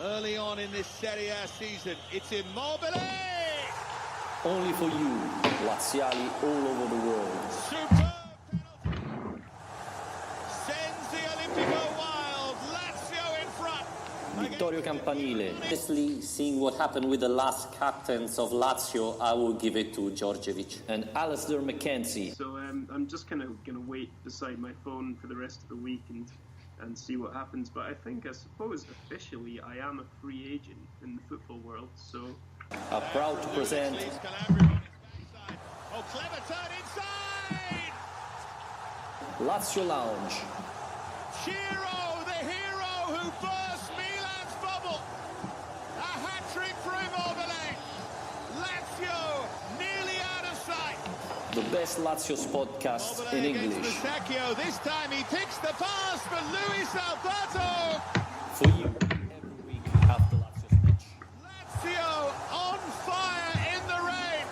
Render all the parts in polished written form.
Early on in this Serie A season, it's Immobile! Only for you, Laziali all over the world. Superb penalty! Sends the Olimpico wild, Lazio in front! Vittorio Campanile. Honestly, seeing what happened with the last captains of Lazio, I will give it to Djordjevic. And Alasdair McKenzie. So I'm just kind of going to wait beside my phone for the rest of the week and see what happens. But I suppose officially I am a free agent in the football world, so... I'm proud to present... Oh, clever turn inside! Lazio Lounge. Ciro, the hero who burst Milan's bubble! A hat-trick for Immobile! Lazio nearly out of sight! The best Lazio's podcast in English. Secchio. This time he picks the pass for Luis Alberto! For you, every week after Lazio's match. Lazio on fire in the rain!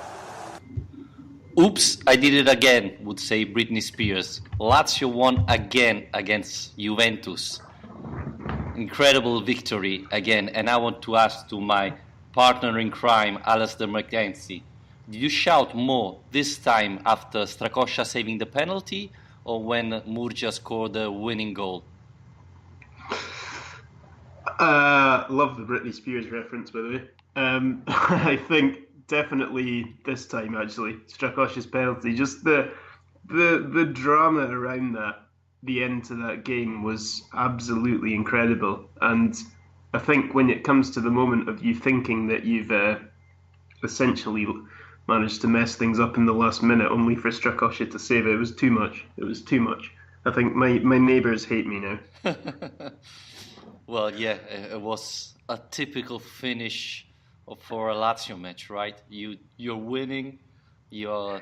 Oops, I did it again, would say Britney Spears. Lazio won again against Juventus. Incredible victory again, and I want to ask to my partner in crime, Alasdair McKenzie, did you shout more this time after Strakosha saving the penalty or when Murgia scored the winning goal? Love the Britney Spears reference, by the way. I think definitely this time, actually, Strakosha's penalty, just the drama around that, the end to that game was absolutely incredible. And I think when it comes to the moment of you thinking that you've essentially managed to mess things up in the last minute only for Strakosha to save it, it was too much. It was too much. I think my neighbours hate me now. Well, yeah, it was a typical finish for a Lazio match, right? You're winning, you're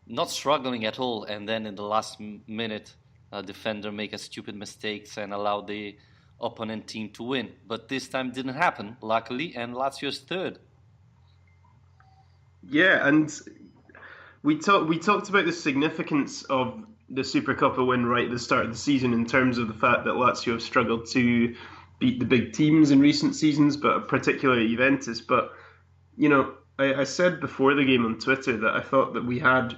not struggling at all, and then in the last minute, a defender make a stupid mistakes and allow the opponent team to win. But this time didn't happen, luckily, and Lazio's third. Yeah, and we talked about the significance of the Supercoppa win right at the start of the season in terms of the fact that Lazio have struggled to beat the big teams in recent seasons, but particularly Juventus. But, you know, I said before the game on Twitter that I thought that we had,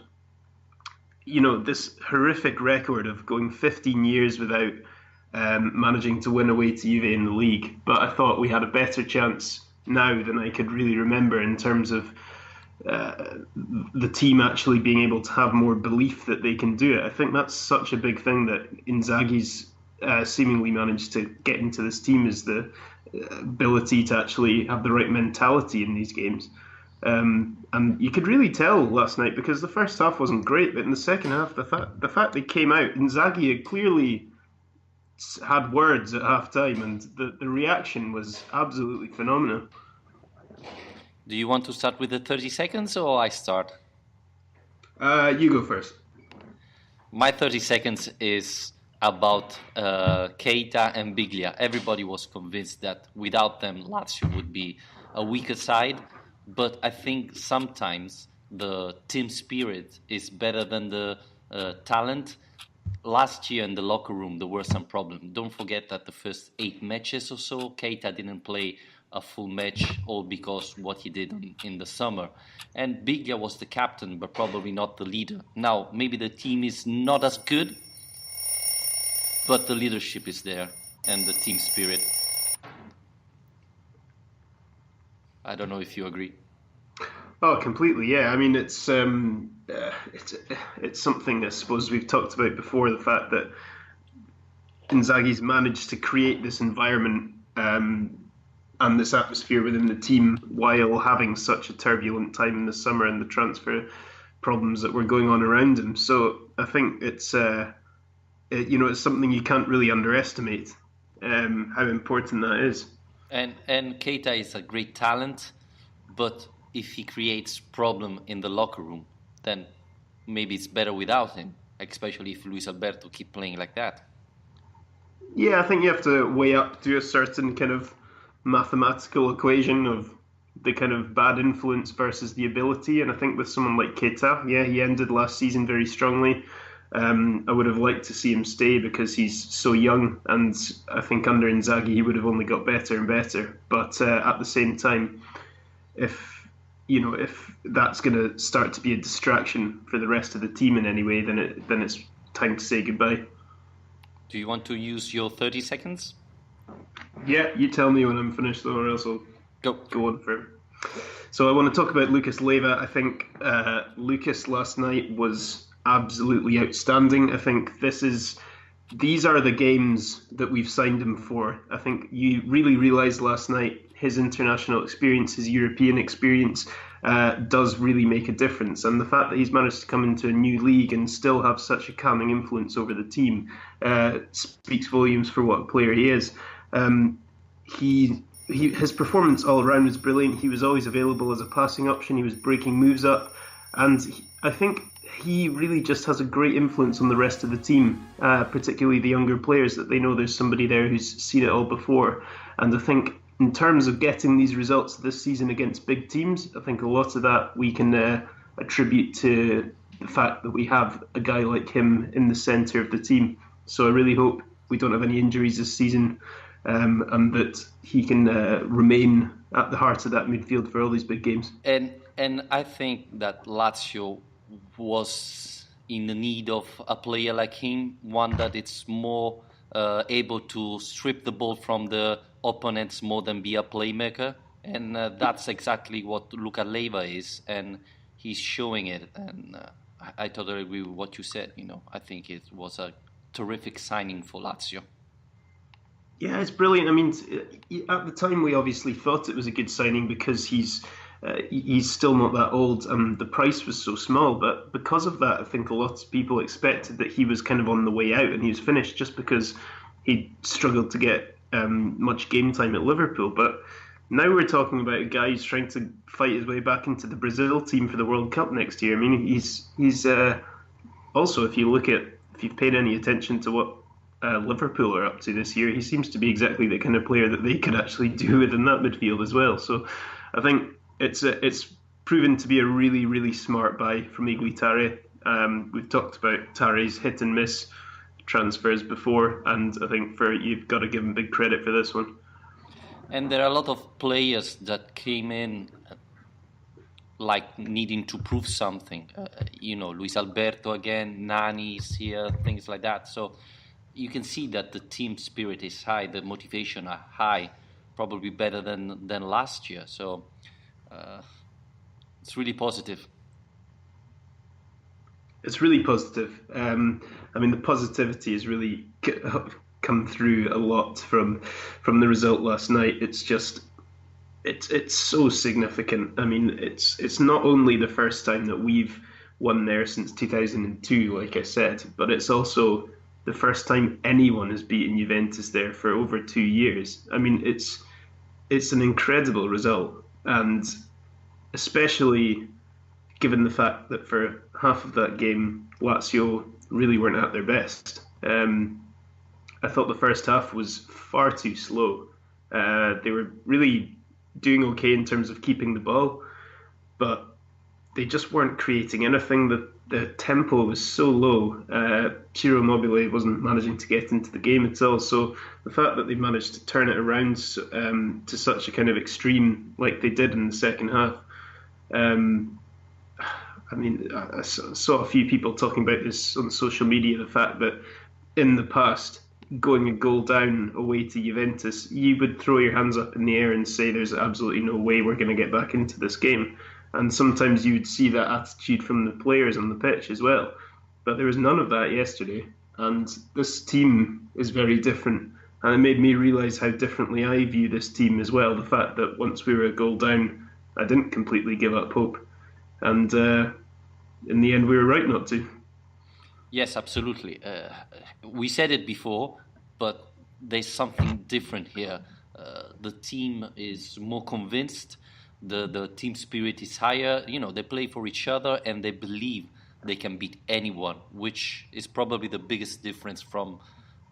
you know, this horrific record of going 15 years without managing to win away to Juve in the league. But I thought we had a better chance now than I could really remember in terms of the team actually being able to have more belief that they can do it. I think that's such a big thing that Inzaghi's seemingly managed to get into this team, is the ability to actually have the right mentality in these games. And you could really tell last night, because the first half wasn't great, but in the second half, the fact they came out, Inzaghi had clearly had words at half time, and the reaction was absolutely phenomenal. Do you want to start with the 30 seconds or I start? You go first. My 30 seconds is about Keita and Biglia. Everybody was convinced that without them, Lazio would be a weaker side. But I think sometimes the team spirit is better than the talent. Last year in the locker room, there were some problems. Don't forget that the first 8 matches or so, Keita didn't play a full match, all because what he did in the summer. And Biglia was the captain, but probably not the leader. Now, maybe the team is not as good, but the leadership is there and the team spirit. I don't know if you agree. Oh, completely. Yeah, I mean, it's something I suppose we've talked about before. The fact that Inzaghi's managed to create this environment and this atmosphere within the team while having such a turbulent time in the summer and the transfer problems that were going on around him. So I think it's it's something you can't really underestimate how important that is. And Keita is a great talent, but if he creates problem in the locker room, then maybe it's better without him, especially if Luis Alberto keep playing like that. Yeah, I think you have to weigh up to a certain kind of mathematical equation of the kind of bad influence versus the ability. And I think with someone like Keita, yeah, he ended last season very strongly. I would have liked to see him stay because he's so young, and I think under Inzaghi he would have only got better and better. But at the same time, if that's going to start to be a distraction for the rest of the team in any way, then it's time to say goodbye. Do you want to use your 30 seconds? Yeah, you tell me when I'm finished, though, or else I'll Go on for. So I want to talk about Lucas Leiva. I think Lucas last night was absolutely outstanding. I think these are the games that we've signed him for. I think you really realised last night his international experience, his European experience, does really make a difference. And the fact that he's managed to come into a new league and still have such a calming influence over the team speaks volumes for what a player he is. His performance all around was brilliant. He was always available as a passing option. He was breaking moves up, and I think he really just has a great influence on the rest of the team, particularly the younger players, that they know there's somebody there who's seen it all before. And I think in terms of getting these results this season against big teams, I think a lot of that we can attribute to the fact that we have a guy like him in the centre of the team. So I really hope we don't have any injuries this season, and that he can remain at the heart of that midfield for all these big games. And I think that Lazio was in the need of a player like him, one that it's more able to strip the ball from the opponents more than be a playmaker. And that's exactly what Luca Leiva is, and he's showing it. And I totally agree with what you said. I think it was a terrific signing for Lazio. Yeah, it's brilliant. I mean, at the time we obviously thought it was a good signing because he's still not that old and the price was so small. But because of that, I think a lot of people expected that he was kind of on the way out and he was finished just because he struggled to get much game time at Liverpool. But now we're talking about a guy who's trying to fight his way back into the Brazil team for the World Cup next year. I mean, he's also, if you've paid any attention to what Liverpool are up to this year, he seems to be exactly the kind of player that they could actually do within that midfield as well. So I think it's proven to be a really, really smart buy from Iglitare. We've talked about Tare's hit and miss transfers before, and I think you've got to give him big credit for this one. And there are a lot of players that came in like needing to prove something. Luis Alberto again, Nani's here, things like that. So you can see that the team spirit is high, the motivation are high, probably better than last year. So it's really positive. It's really positive. I mean, the positivity has really come through a lot from the result last night. It's just, it's so significant. I mean, it's not only the first time that we've won there since 2002, like I said, but it's also the first time anyone has beaten Juventus there for over 2 years. I mean, it's an incredible result, and especially given the fact that for half of that game, Lazio really weren't at their best. I thought the first half was far too slow. They were really doing okay in terms of keeping the ball, but they just weren't creating anything. The tempo was so low. Ciro Immobile wasn't managing to get into the game at all. So the fact that they managed to turn it around to such a kind of extreme like they did in the second half, I mean, I saw a few people talking about this on social media, the fact that in the past, going a goal down away to Juventus, you would throw your hands up in the air and say there's absolutely no way we're going to get back into this game. And sometimes you would see that attitude from the players on the pitch as well. But there was none of that yesterday. And this team is very different. And it made me realise how differently I view this team as well. The fact that once we were a goal down, I didn't completely give up hope. And in the end, we were right not to. Yes, absolutely. We said it before, but there's something different here. The team is more convinced. The team spirit is higher. They play for each other and they believe they can beat anyone, which is probably the biggest difference from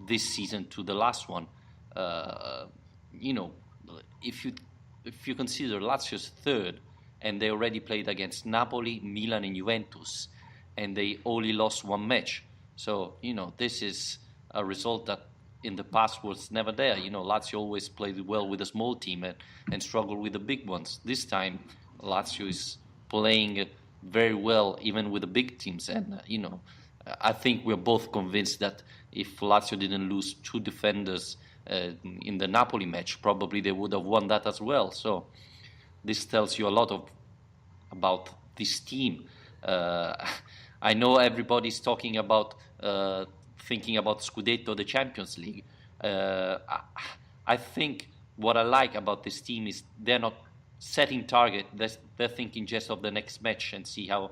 this season to the last one. If you consider Lazio's third, and they already played against Napoli, Milan, and Juventus, and they only lost one match. So, this is a result that in the past was never there. Lazio always played well with a small team and struggled with the big ones. This time, Lazio is playing very well even with the big teams. And, I think we're both convinced that if Lazio didn't lose 2 defenders in the Napoli match, probably they would have won that as well. So this tells you a lot about this team. I know everybody's talking about thinking about Scudetto, the Champions League. I think what I like about this team is they're not setting target. They're thinking just of the next match and see how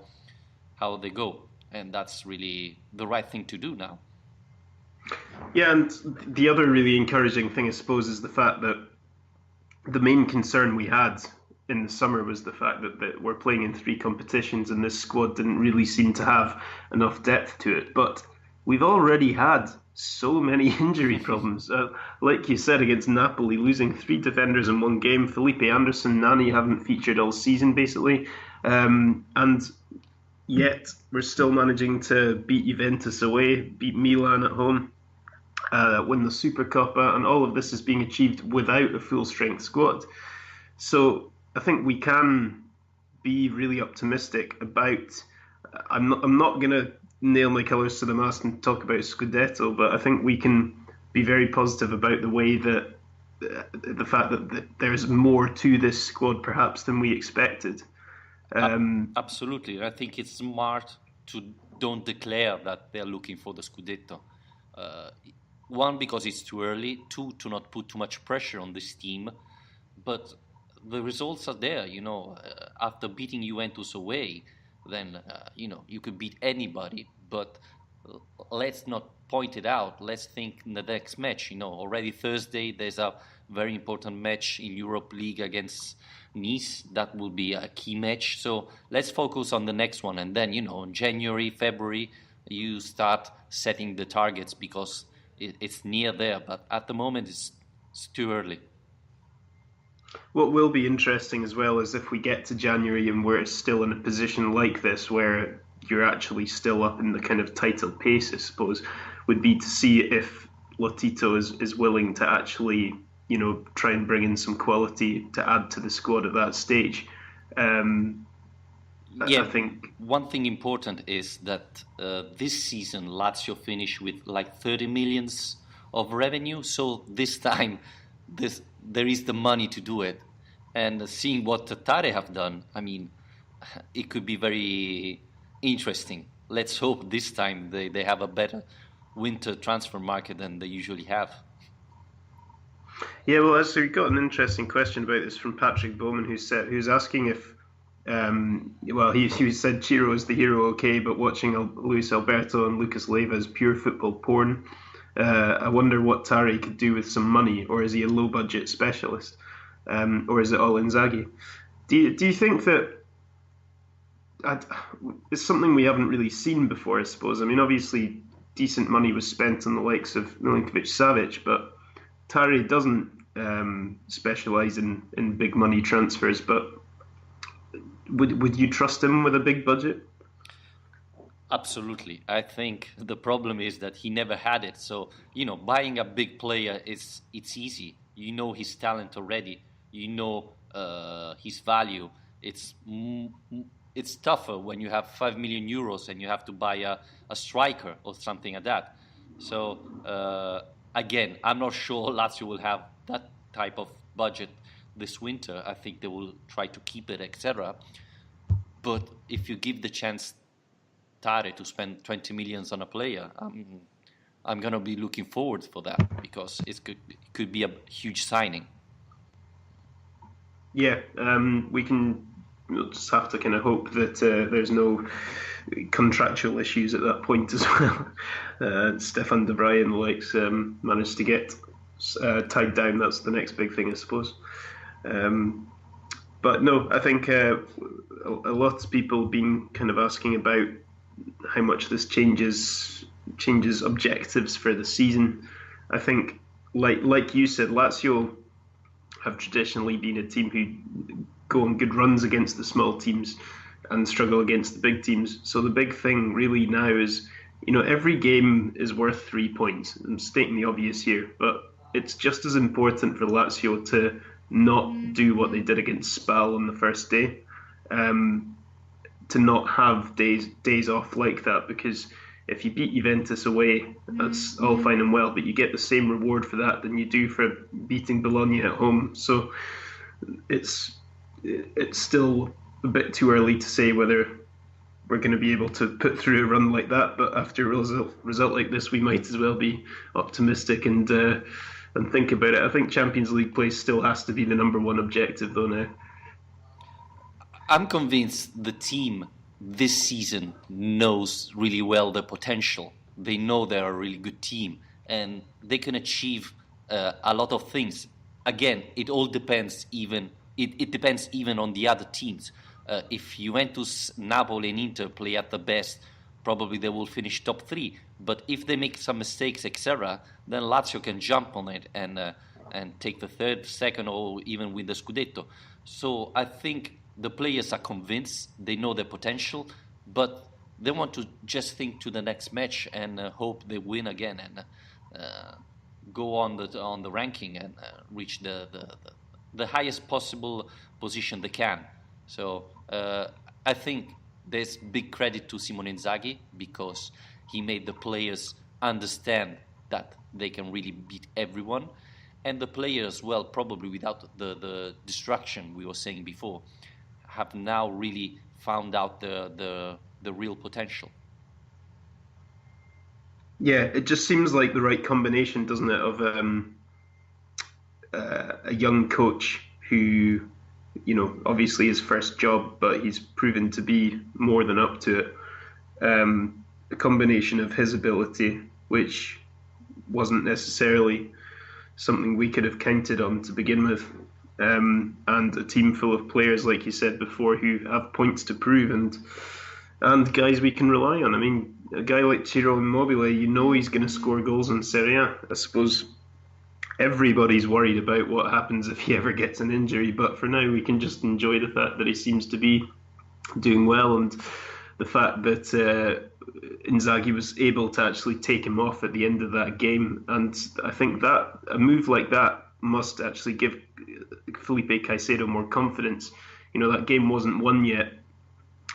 they go. And that's really the right thing to do now. Yeah, and the other really encouraging thing, I suppose, is the fact that the main concern we had in the summer was the fact that we're playing in 3 competitions and this squad didn't really seem to have enough depth to it. But we've already had so many injury problems. Like you said, against Napoli, losing 3 defenders in 1 game. Felipe Anderson, Nani haven't featured all season, basically. And yet we're still managing to beat Juventus away, beat Milan at home, win the Supercoppa, and all of this is being achieved without a full-strength squad. So I think we can be really optimistic about. I'm not going to nail my colours to the mast and talk about Scudetto, but I think we can be very positive about the way that the fact that there's more to this squad perhaps than we expected. Absolutely. I think it's smart to don't declare that they're looking for the Scudetto. 1, because it's too early. 2, to not put too much pressure on this team. But the results are there, after beating Juventus away, then, you could beat anybody. But let's not point it out. Let's think in the next match. Already Thursday, there's a very important match in Europa League against Nice. That will be a key match. So let's focus on the next one. And then, in January, February, you start setting the targets because it's near there. But at the moment, it's too early. What will be interesting as well is if we get to January and we're still in a position like this where you're actually still up in the kind of title pace, I suppose, would be to see if Lotito is willing to actually, try and bring in some quality to add to the squad at that stage. I think one thing important is that this season Lazio finished with like 30 millions of revenue. So this time there is the money to do it. And seeing what Tare have done, I mean, it could be very interesting. Let's hope this time they have a better winter transfer market than they usually have. Yeah, well, so we got an interesting question about this from Patrick Bowman, who's asking if, he said Ciro is the hero, okay, but watching Luis Alberto and Lucas Leiva is pure football porn. I wonder what Tare could do with some money, or is he a low-budget specialist, or is it all Inzaghi? Do you think that it's something we haven't really seen before, I suppose? I mean, obviously, decent money was spent on the likes of Milinkovic-Savic, but Tare doesn't specialise in big money transfers. But would you trust him with a big budget? Absolutely. I think the problem is that he never had it. So, buying a big player it's easy. You know his talent already. You know his value. It's tougher when you have 5 million euros and you have to buy a striker or something like that. So, again, I'm not sure Lazio will have that type of budget this winter. I think they will try to keep it, etc. But if you give the chance Tare to spend 20 millions on a player, I'm going to be looking forward for that because it could be a huge signing. Yeah, we'll just have to kind of hope that there's no contractual issues at that point as well. Stefan de Vrij and the likes managed to get tied down. That's the next big thing, I suppose. But no, I think a lot of people been kind of asking about how much this changes objectives for the season. I think, like you said, Lazio have traditionally been a team who go on good runs against the small teams and struggle against the big teams. So the big thing really now is every game is worth 3 points. I'm stating the obvious here, but it's just as important for Lazio to not do what they did against Spal on the first day, to not have days off like that, because if you beat Juventus away, that's all fine and well, but you get the same reward for that than you do for beating Bologna at home. So it's still a bit too early to say whether we're going to be able to put through a run like that. But after a result like this, we might as well be optimistic and think about it. I think Champions League place still has to be the number one objective, though, now. I'm convinced the team this season knows really well their potential. They know they're a really good team and they can achieve a lot of things. Again, it all depends it depends even on the other teams. If Juventus, Napoli and Inter play at the best, probably they will finish top 3. But if they make some mistakes, etc., then Lazio can jump on it and take the third, second, or even win the Scudetto. So I think the players are convinced, they know their potential, but they want to just think to the next match and hope they win again and go on the ranking and reach the highest possible position they can. So I think there's big credit to Simone Inzaghi because he made the players understand that they can really beat everyone, and the players, well, probably without the distraction we were saying before, have now really found out the real potential. Yeah, it just seems like the right combination, doesn't it, of a young coach who, obviously his first job, but he's proven to be more than up to it. A combination of his ability, which wasn't necessarily something we could have counted on to begin with, and a team full of players, like you said before, who have points to prove and guys we can rely on. I mean, a guy like Ciro Immobile, he's going to score goals in Serie A. I suppose everybody's worried about what happens if he ever gets an injury, but for now we can just enjoy the fact that he seems to be doing well, and the fact that Inzaghi was able to actually take him off at the end of that game. And I think that a move like that must actually give Felipe Caicedo more confidence. That game wasn't won yet,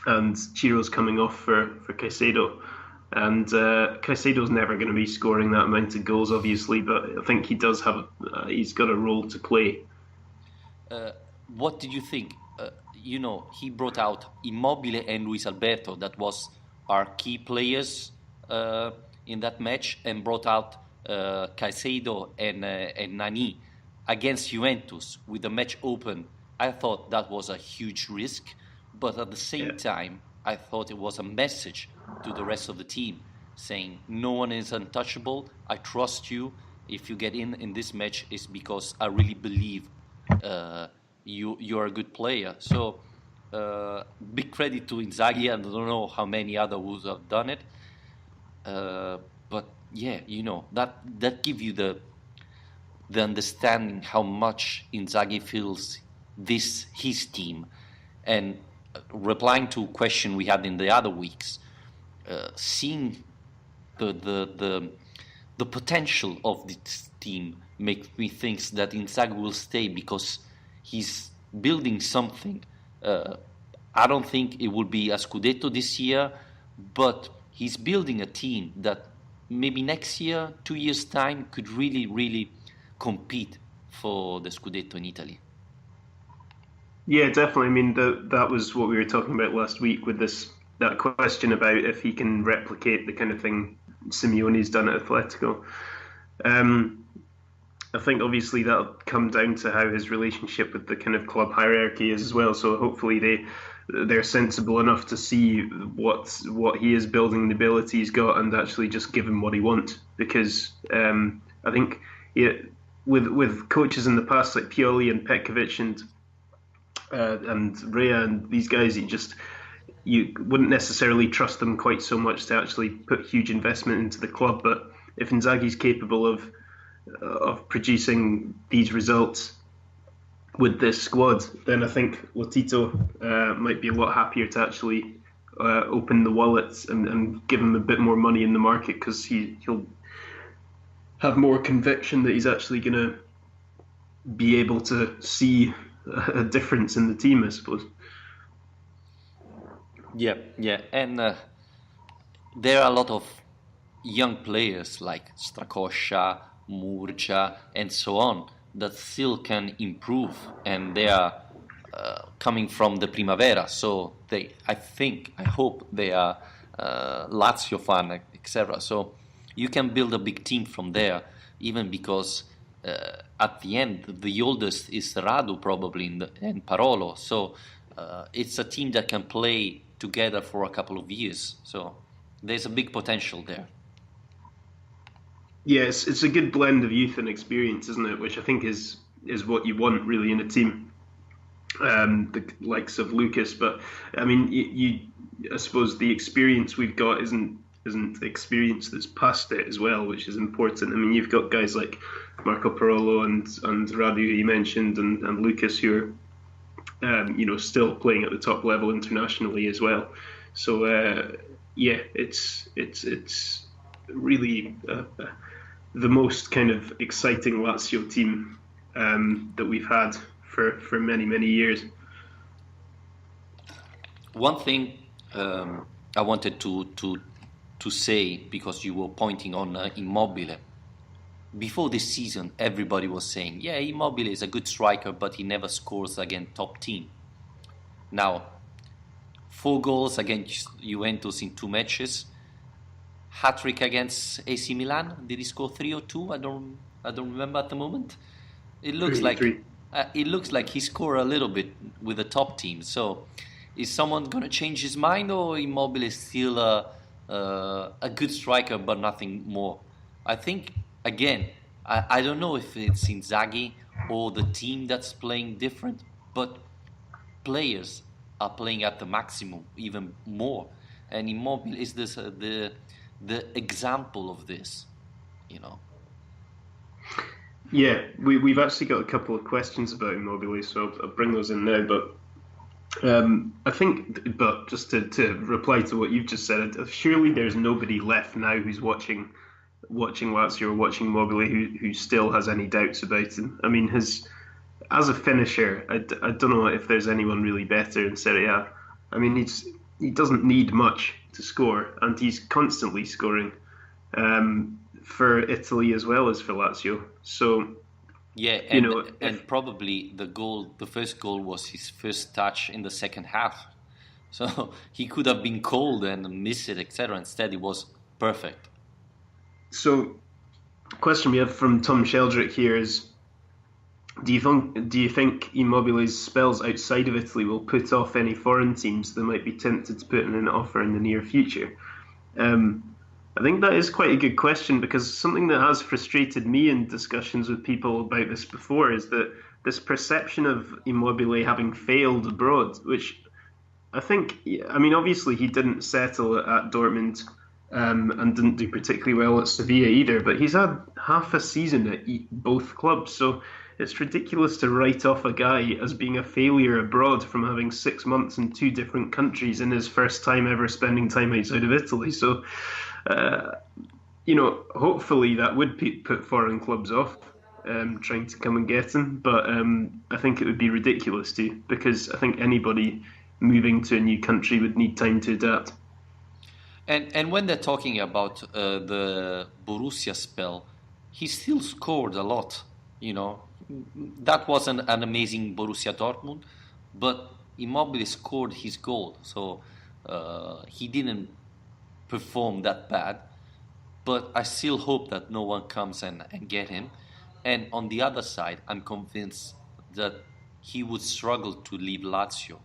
and Chiro's coming off for Caicedo. And Caicedo's never going to be scoring that amount of goals, obviously, but I think he does have, he's got a role to play. What did you think? He brought out Immobile and Luis Alberto, that was our key players in that match, and brought out Caicedo and Nani against Juventus with the match open. I thought that was a huge risk, but at the same time, I thought it was a message to the rest of the team saying, no one is untouchable, I trust you. If you get in this match, it's because I really believe you're a good player. So big credit to Inzaghi, and I don't know how many others would have done it. But yeah, that gives you the understanding how much Inzaghi feels his team. And replying to a question we had in the other weeks, seeing the potential of this team makes me think that Inzaghi will stay because he's building something. I don't think it will be a Scudetto this year, but he's building a team that maybe next year, 2 years' time, could really, really compete for the Scudetto in Italy. Yeah, definitely. I mean, that was what we were talking about last week with that question about if he can replicate the kind of thing Simeone's done at Atletico. I think obviously that'll come down to how his relationship with the kind of club hierarchy is as well. So hopefully they're sensible enough to see what he is building, the ability he's got, and actually just give him what he wants. Because I think with coaches in the past like Pioli and Petkovic and Rea and these guys, you wouldn't necessarily trust them quite so much to actually put huge investment into the club. But if Inzaghi's capable of producing these results with this squad, then I think Lotito might be a lot happier to actually open the wallets and give him a bit more money in the market, because he'll have more conviction that he's actually going to be able to see a difference in the team, I suppose. Yeah, and there are a lot of young players like Strakosha, Murcia, and so on that still can improve, and they are coming from the Primavera. So I hope they are Lazio fan, etc. So you can build a big team from there, even because at the end the oldest is Radu probably and Parolo. So it's a team that can play together for a couple of years. So there's a big potential there. Yes, it's a good blend of youth and experience, isn't it? Which I think is what you want really in a team. The likes of Lucas, but I mean, I suppose the experience we've got isn't experience that's past it as well, which is important. I mean, you've got guys like Marco Parolo and Radu, who you mentioned, and Lucas, who are still playing at the top level internationally as well. So yeah, it's really the most kind of exciting Lazio team that we've had for many years. One thing I wanted to say, because you were pointing on Immobile. Before this season, everybody was saying, yeah, Immobile is a good striker, but he never scores against top team. Now, 4 goals against Juventus in 2 matches. Hat-trick against AC Milan. Did he score 3 or 2? I don't remember at the moment. It looks like he scored a little bit with the top team. So, is someone gonna change his mind, or Immobile is still a good striker but nothing more? I think again, I don't know if it's Inzaghi or the team that's playing different, but players are playing at the maximum, even more, and Immobile is the example of this, Yeah, we've actually got a couple of questions about Immobile, so I'll bring those in now. But I think, but just to reply to what you've just said, surely there's nobody left now who's watching Lazio or watching Immobile who still has any doubts about him. I mean, as a finisher, I don't know if there's anyone really better in Serie A. I mean, he doesn't need much to score, and he's constantly scoring for Italy as well as for Lazio. So yeah, and probably the first goal was his first touch in the second half. So he could have been cold and missed it, etc. Instead, it was perfect. So, question we have from Tom Sheldrick here is: Do you think Immobile's spells outside of Italy will put off any foreign teams that might be tempted to put in an offer in the near future? I think that is quite a good question, because something that has frustrated me in discussions with people about this before is that this perception of Immobile having failed abroad, which I think, I mean, obviously he didn't settle at Dortmund and didn't do particularly well at Sevilla either, but he's had half a season at both clubs, so it's ridiculous to write off a guy as being a failure abroad from having 6 months in 2 different countries in his first time ever spending time outside of Italy. So, hopefully that would put foreign clubs off trying to come and get him. But I think it would be ridiculous to, because I think anybody moving to a new country would need time to adapt. And when they're talking about the Borussia spell, he still scored a lot, That wasn't an amazing Borussia Dortmund, but Immobile scored his goal, so he didn't perform that bad. But I still hope that no one comes and get him. And on the other side, I'm convinced that he would struggle to leave Lazio,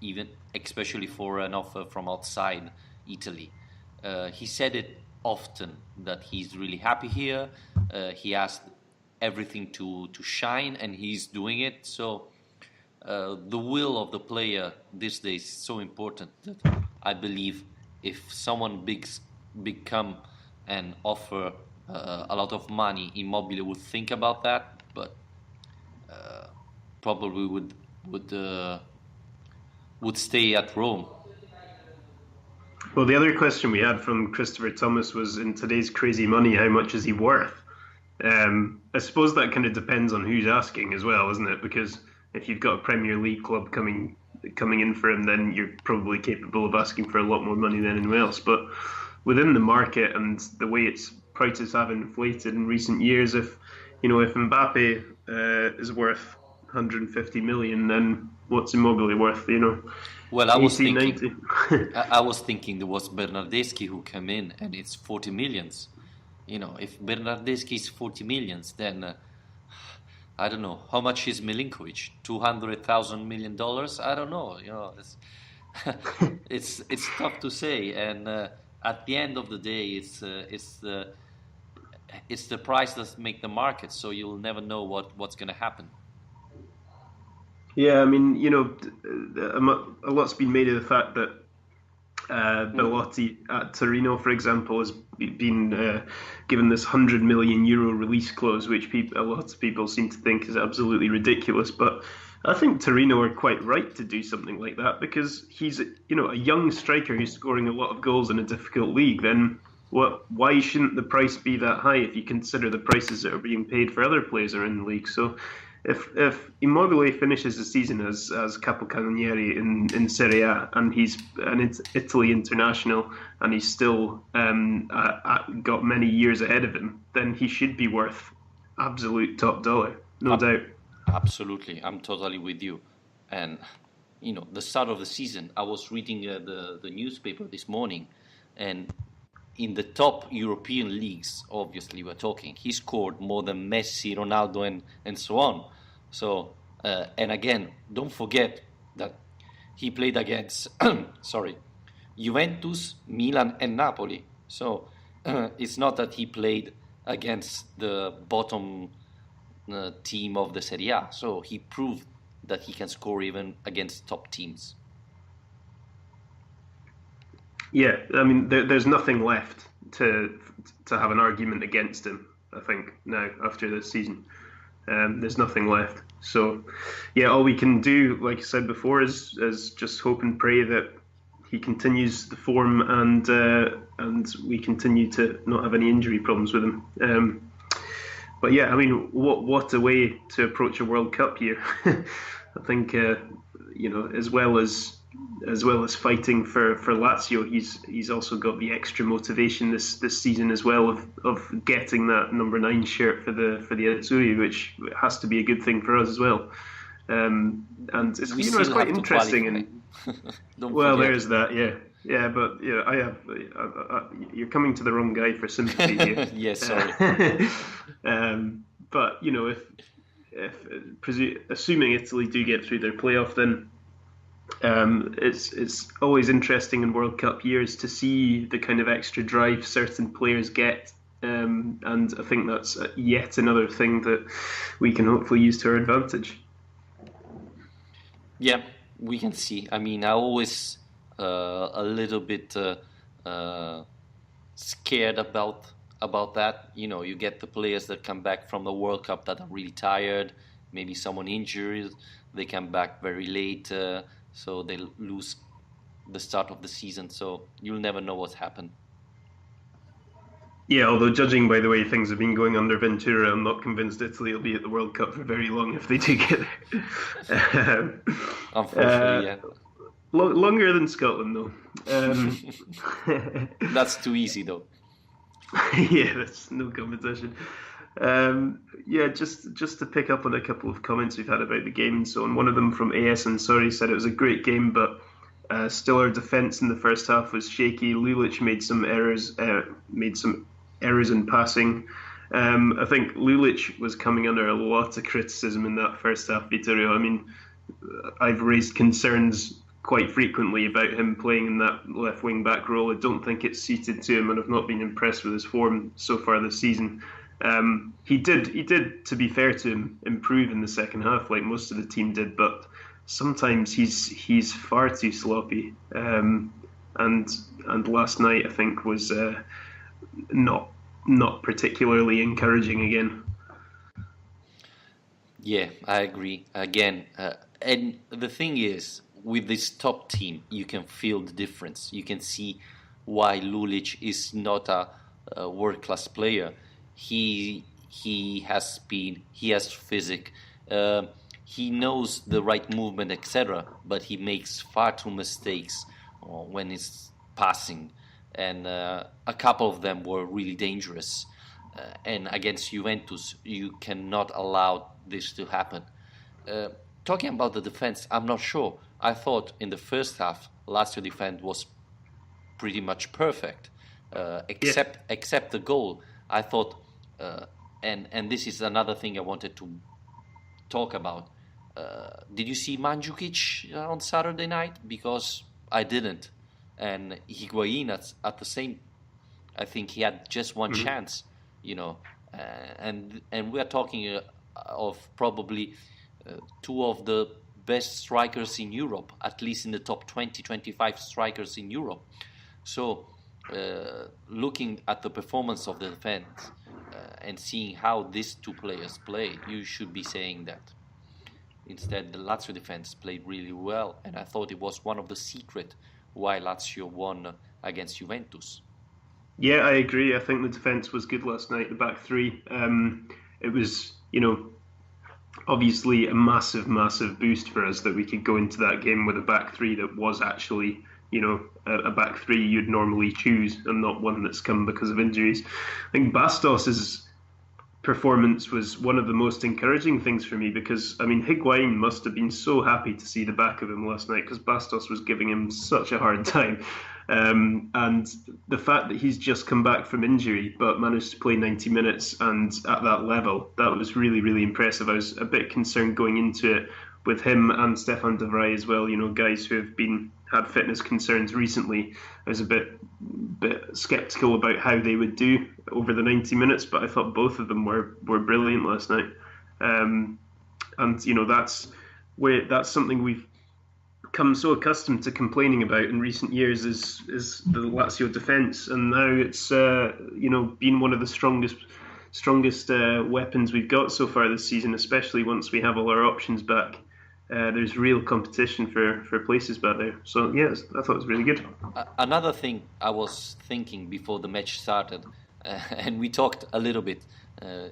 even especially for an offer from outside Italy. He said it often that he's really happy here. He has everything to shine, and he's doing it. So the will of the player these days is so important that I believe if someone big come and offer a lot of money, Immobile would think about that, but probably would stay at Rome. Well, the other question we had from Christopher Thomas was, in today's crazy money, how much is he worth? I suppose that kind of depends on who's asking as well, isn't it? Because if you've got a Premier League club coming in for him, then you're probably capable of asking for a lot more money than anyone else. But within the market and the way its prices have inflated in recent years, if Mbappe is worth 150 million, then what's Immobile worth? Well, I was 80, thinking, 90. I was thinking there was Bernardeschi who came in, and it's 40 millions. If Bernardeschi is 40 millions, then I don't know how much is Milinkovic. $200,000 million. I don't know. It's tough to say, and at the end of the day, it's the price that make the market. So you'll never know what's going to happen. Yeah, I mean, a lot's been made of the fact that Belotti at Torino, for example, has been given this €100 million release clause, which a lot of people seem to think is absolutely ridiculous. But I think Torino are quite right to do something like that, because he's a young striker who's scoring a lot of goals in a difficult league. Then why shouldn't the price be that high if you consider the prices that are being paid for other players around the league? So if Immobile finishes the season as capocannoniere in Serie A, and he's an Italy international, and he's still got many years ahead of him, then he should be worth absolute top dollar, no doubt. Absolutely, I'm totally with you. And the start of the season, I was reading the newspaper this morning, and in the top European leagues, obviously we're talking, he scored more than Messi, Ronaldo, and so on. So, and again, don't forget that he played against, Juventus, Milan, and Napoli. So it's not that he played against the bottom team of the Serie A. So he proved that he can score even against top teams. Yeah, I mean, there's nothing left to have an argument against him, I think, now after this season. There's nothing left. So, yeah, all we can do, like I said before, is just hope and pray that he continues the form and we continue to not have any injury problems with him. But yeah, I mean, what a way to approach a World Cup here. I think as well as fighting for Lazio, he's also got the extra motivation this season as well of getting that number 9 shirt for the Azzurri, which has to be a good thing for us as well. And it's quite interesting. And well, there's that, yeah. But you're coming to the wrong guy for sympathy here. Yes, sorry. But assuming Italy do get through their playoff, then it's always interesting in World Cup years to see the kind of extra drive certain players get, and I think that's yet another thing that we can hopefully use to our advantage. Yeah, we can see. I mean, I always a little bit scared about that. You get the players that come back from the World Cup that are really tired, maybe someone injured, they come back very late, so they lose the start of the season. So you'll never know what's happened. Yeah, although judging by the way things have been going under Ventura, I'm not convinced Italy will be at the World Cup for very long if they do get there. Unfortunately, yeah. Longer than Scotland, though. That's too easy, though. Yeah, that's no competition. Just to pick up on a couple of comments we've had about the game and so on. One of them from AS Ansari said it was a great game, but still our defence in the first half was shaky. Lulic made some errors in passing. I think Lulic was coming under a lot of criticism in that first half, Vittorio. I mean, I've raised concerns quite frequently about him playing in that left wing back role. I don't think it's suited to him, and I've not been impressed with his form so far this season. He did, to be fair to him, improve in the second half, like most of the team did, but sometimes he's far too sloppy. And last night I think was not particularly encouraging again. Yeah, I agree. Again, and the thing is, with this top team, you can feel the difference. You can see why Lulic is not a world-class player. He has speed, he has physique, he knows the right movement, etc. But he makes far too mistakes when he's passing, and a couple of them were really dangerous. And against Juventus, you cannot allow this to happen. Talking about the defense, I'm not sure. I thought in the first half, Lazio defense was pretty much perfect, except the goal. I thought, and this is another thing I wanted to talk about. Did you see Mandzukic on Saturday night? Because I didn't. And Higuain at the same, I think he had just one chance, and we are talking of probably two of the best strikers in Europe, at least in the top 20, 25 strikers in Europe. So looking at the performance of the defense and seeing how these two players play, you should be saying that. Instead, the Lazio defense played really well, and I thought it was one of the secret why Lazio won against Juventus. Yeah, I agree. I think the defence was good last night, the back three. It was, obviously a massive, massive boost for us that we could go into that game with a back three that was actually, a back three you'd normally choose and not one that's come because of injuries. I think Bastos's performance was one of the most encouraging things for me because, Higuain must have been so happy to see the back of him last night because Bastos was giving him such a hard time. And the fact that he's just come back from injury but managed to play 90 minutes and at that level, that was really, really impressive. I was a bit concerned going into it with him and Stefan de Vrij as well, guys who have had fitness concerns recently. I was a bit sceptical about how they would do over the 90 minutes, but I thought both of them were brilliant last night. And that's something we've come so accustomed to complaining about in recent years is the Lazio defence, and now it's been one of the strongest weapons we've got so far this season, especially once we have all our options back. There's real competition for places back there. So, yes, I thought it was really good. Another thing I was thinking before the match started, and we talked a little bit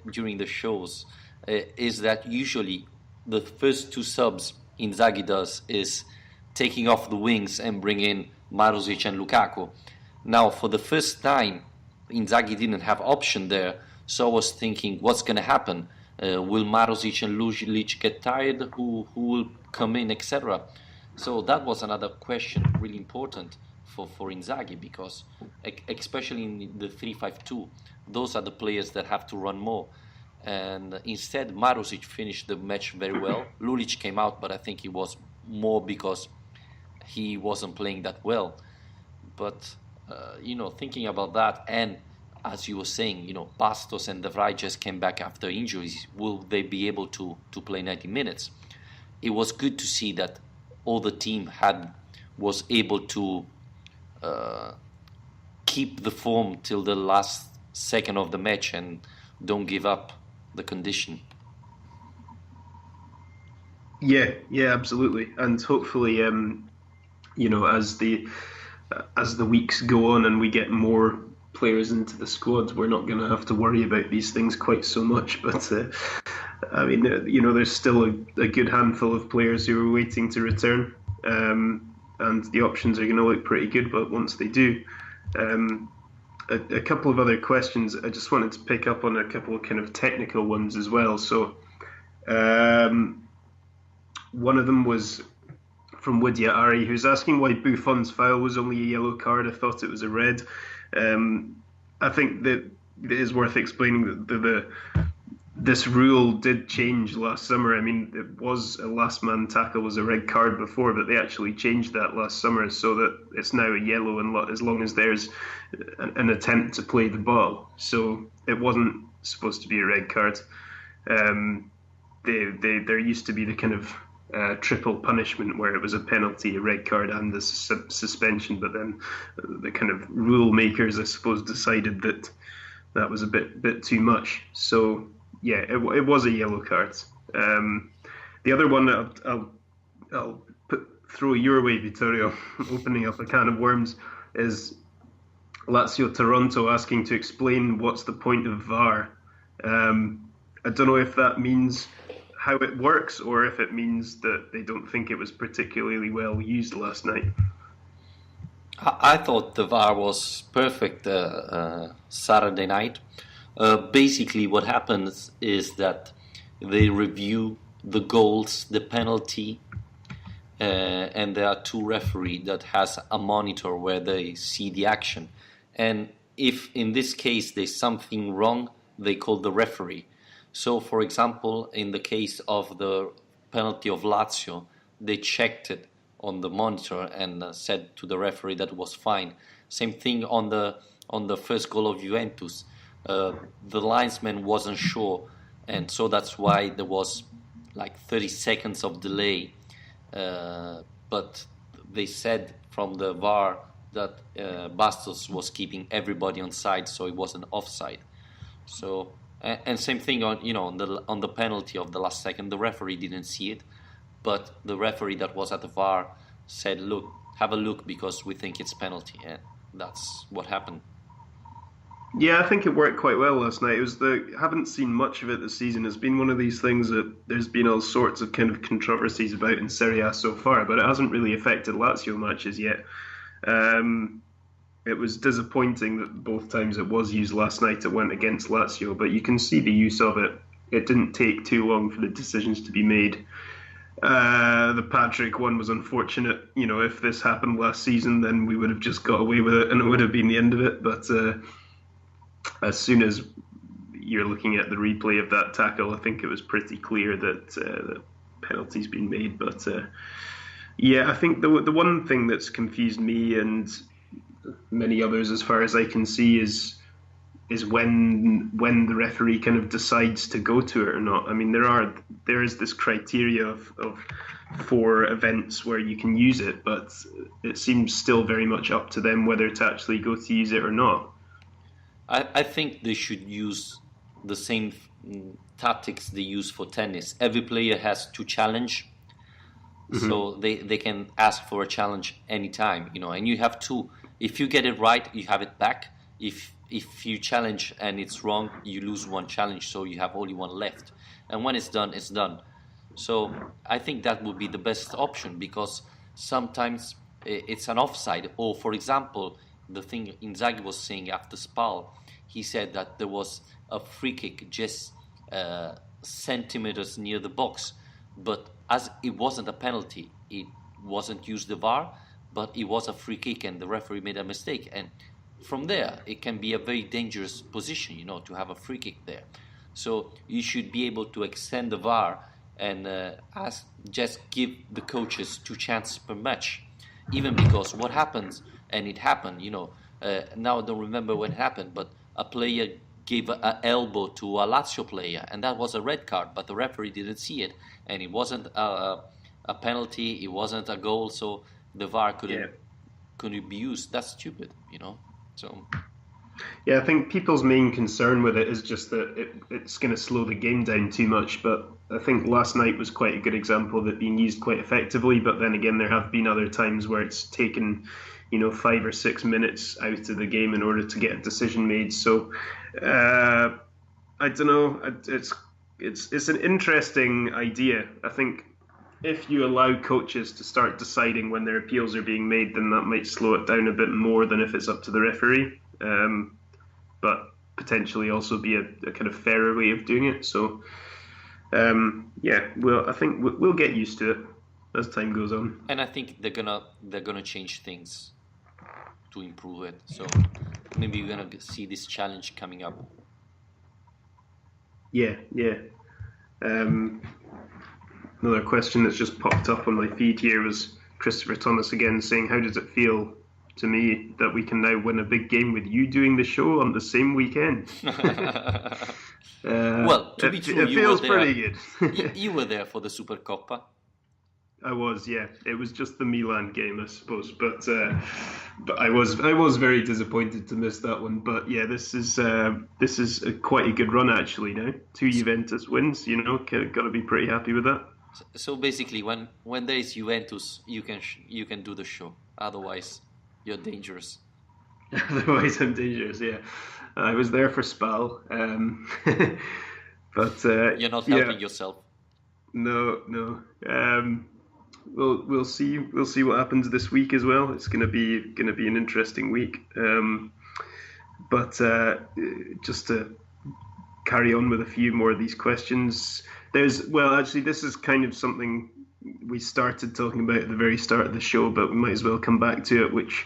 during the shows, is that usually the first two subs Inzaghi does is taking off the wings and bring in Marusic and Lukaku. Now, for the first time, Inzaghi didn't have option there, so I was thinking, what's going to happen? Will Marusic and Lulic get tired? Who will come in, etc.? So that was another question, really important for Inzaghi, because especially in the 3-5-2, those are the players that have to run more. And instead, Marusic finished the match very well. Lulic came out, but I think it was more because he wasn't playing that well. But, thinking about that, and as you were saying, Bastos and De Vrij just came back after injuries. Will they be able to play 90 minutes? It was good to see that all the team was able to keep the form till the last second of the match and don't give up the condition. Yeah, absolutely. And hopefully, as the weeks go on and we get more players into the squad, we're not going to have to worry about these things quite so much. But there's still a good handful of players who are waiting to return, and the options are going to look pretty good. But once they do, a couple of other questions. I just wanted to pick up on a couple of kind of technical ones as well. So, one of them was from Widya Ari, who's asking why Buffon's foul was only a yellow card. I thought it was a red. I think that it is worth explaining that this rule did change last summer. It was a last man tackle was a red card before, but they actually changed that last summer so that it's now a yellow as long as there's an attempt to play the ball. So it wasn't supposed to be a red card. There used to be the kind of triple punishment where it was a penalty, a red card, and the suspension. But then the kind of rule makers, I suppose, decided that was a bit too much. So yeah, it was a yellow card. The other one I'll throw your way, Vittorio, opening up a can of worms, is Lazio Toronto asking to explain what's the point of VAR. I don't know if that means how it works or if it means that they don't think it was particularly well used last night. I thought the VAR was perfect Saturday night. Basically, what happens is that they review the goals, the penalty, and there are two referees that has a monitor where they see the action. And if in this case there's something wrong, they call the referee. So, for example, in the case of the penalty of Lazio, they checked it on the monitor and said to the referee that it was fine. Same thing on the first goal of Juventus. The linesman wasn't sure, and so that's why there was like 30 seconds of delay. But they said from the VAR that Bastos was keeping everybody on side, so it wasn't offside. So and same thing on the penalty of the last second, the referee didn't see it, but the referee that was at the VAR said, "Look, have a look because we think it's penalty," and that's what happened. Yeah, I think it worked quite well last night. Haven't seen much of it this season. It's been one of these things that there's been all sorts of kind of controversies about in Serie A so far, but it hasn't really affected Lazio matches yet. It was disappointing that both times it was used last night it went against Lazio, but you can see the use of it. It didn't take too long for the decisions to be made. The Patrick one was unfortunate. If this happened last season, then we would have just got away with it and it would have been the end of it. But as soon as you're looking at the replay of that tackle, I think it was pretty clear that the penalty's been made. But yeah, I think the one thing that's confused me and many others, as far as I can see, is when the referee kind of decides to go to it or not. I mean, there is this criteria of 4 events where you can use it, but it seems still very much up to them whether to actually go to use it or not. I think they should use the same tactics they use for tennis. Every player has to challenge, so they can ask for a challenge anytime, and you have to. If you get it right, you have it back. If you challenge and it's wrong, you lose one challenge, so you have only one left. And when it's done, it's done. So I think that would be the best option, because sometimes it's an offside. Or, for example, the thing Inzaghi was saying after Spal, he said that there was a free kick just centimeters near the box. But as it wasn't a penalty, it wasn't used the VAR, but it was a free kick and the referee made a mistake. And from there, it can be a very dangerous position, to have a free kick there. So you should be able to extend the VAR and just give the coaches 2 chances per match. Even because what happens, and it happened, now I don't remember when it happened, but a player gave an elbow to a Lazio player, and that was a red card, but the referee didn't see it, and it wasn't a penalty, it wasn't a goal, so the VAR couldn't be used. That's stupid, So. Yeah, I think people's main concern with it is just that it's going to slow the game down too much. But I think last night was quite a good example of it being used quite effectively. But then again, there have been other times where it's taken, 5 or 6 minutes out of the game in order to get a decision made. So I don't know. It's an interesting idea. I think if you allow coaches to start deciding when their appeals are being made, then that might slow it down a bit more than if it's up to the referee. But potentially also be a kind of fairer way of doing it. So, I think we'll get used to it as time goes on. And I think they're gonna change things to improve it. So maybe we're gonna see this challenge coming up. Yeah. Another question that's just popped up on my feed here was Christopher Thomas again saying, "How does it feel to me that we can now win a big game with you doing the show on the same weekend?" Well, to be true, it feels pretty good. You were there for the Supercoppa. I was, yeah. It was just the Milan game, I suppose, but I was very disappointed to miss that one. But yeah, this is quite a good run actually. Now 2 Juventus wins, got to be pretty happy with that. So basically, when there is Juventus, you can do the show. Otherwise, you're dangerous. Otherwise, I'm dangerous. Yeah, I was there for Spal, but You're not yeah, helping yourself. no. We'll see. We'll see what happens this week as well. It's gonna be an interesting week. But just to carry on with a few more of these questions, actually, this is kind of something we started talking about at the very start of the show, but we might as well come back to it, which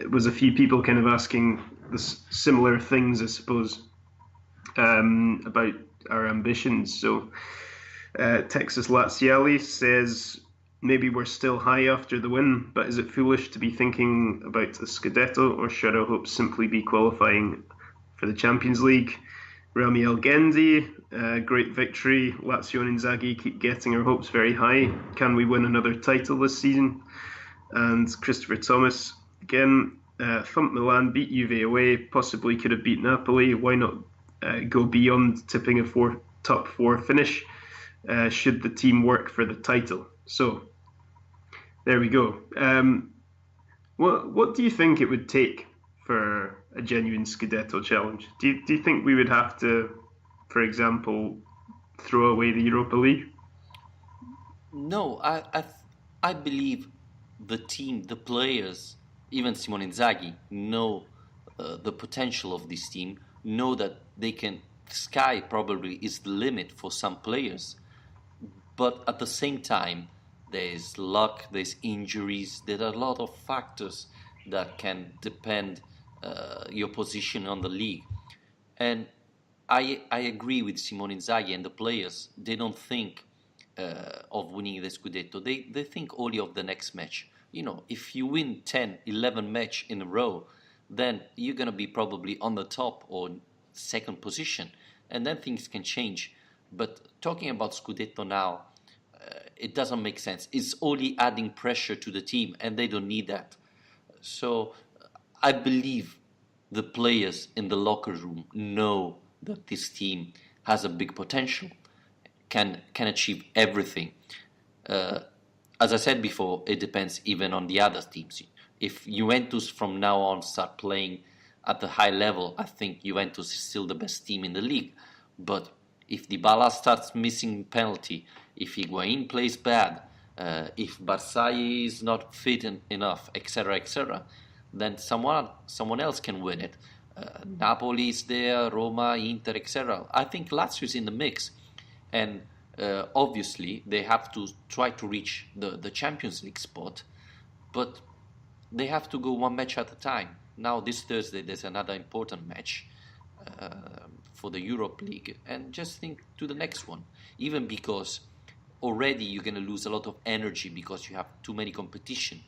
was a few people kind of asking similar things, I suppose, about our ambitions. So Texas Laziali says, maybe we're still high after the win, but is it foolish to be thinking about the Scudetto, or should our hopes simply be qualifying for the Champions League? Rami El Gendi, great victory. Lazio and Inzaghi keep getting our hopes very high. Can we win another title this season? And Christopher Thomas, again, thump Milan, beat Juve away, possibly could have beat Napoli. Why not go beyond tipping a top four finish? Should the team work for the title? So, there we go. What do you think it would take for a genuine Scudetto challenge? Do you think we would have to, for example, throw away the Europa League? No, I believe the team, the players, even Simone Inzaghi know the potential of this team, know that they can. Sky probably is the limit for some players, but at the same time, there's luck, there's injuries, there are a lot of factors that can depend your position on the league. And I agree with Simone Inzaghi and the players. They don't think of winning the Scudetto. They think only of the next match. If you win 10, 11 match in a row, then you're going to be probably on the top or second position. And then things can change. But talking about Scudetto now, it doesn't make sense. It's only adding pressure to the team, and they don't need that. So I believe the players in the locker room know that this team has a big potential, can achieve everything. As I said before, it depends even on the other teams. If Juventus from now on start playing at the high level, I think Juventus is still the best team in the league. But if Dybala starts missing penalty, if Higuain plays bad, if Barzai is not fit enough, etc., then someone else can win it. Napoli is there, Roma, Inter, etc. I think Lazio is in the mix, and obviously they have to try to reach the Champions League spot, but they have to go one match at a time. Now this Thursday there's another important match for the Europa League, and just think to the next one, even because already you're going to lose a lot of energy because you have too many competition.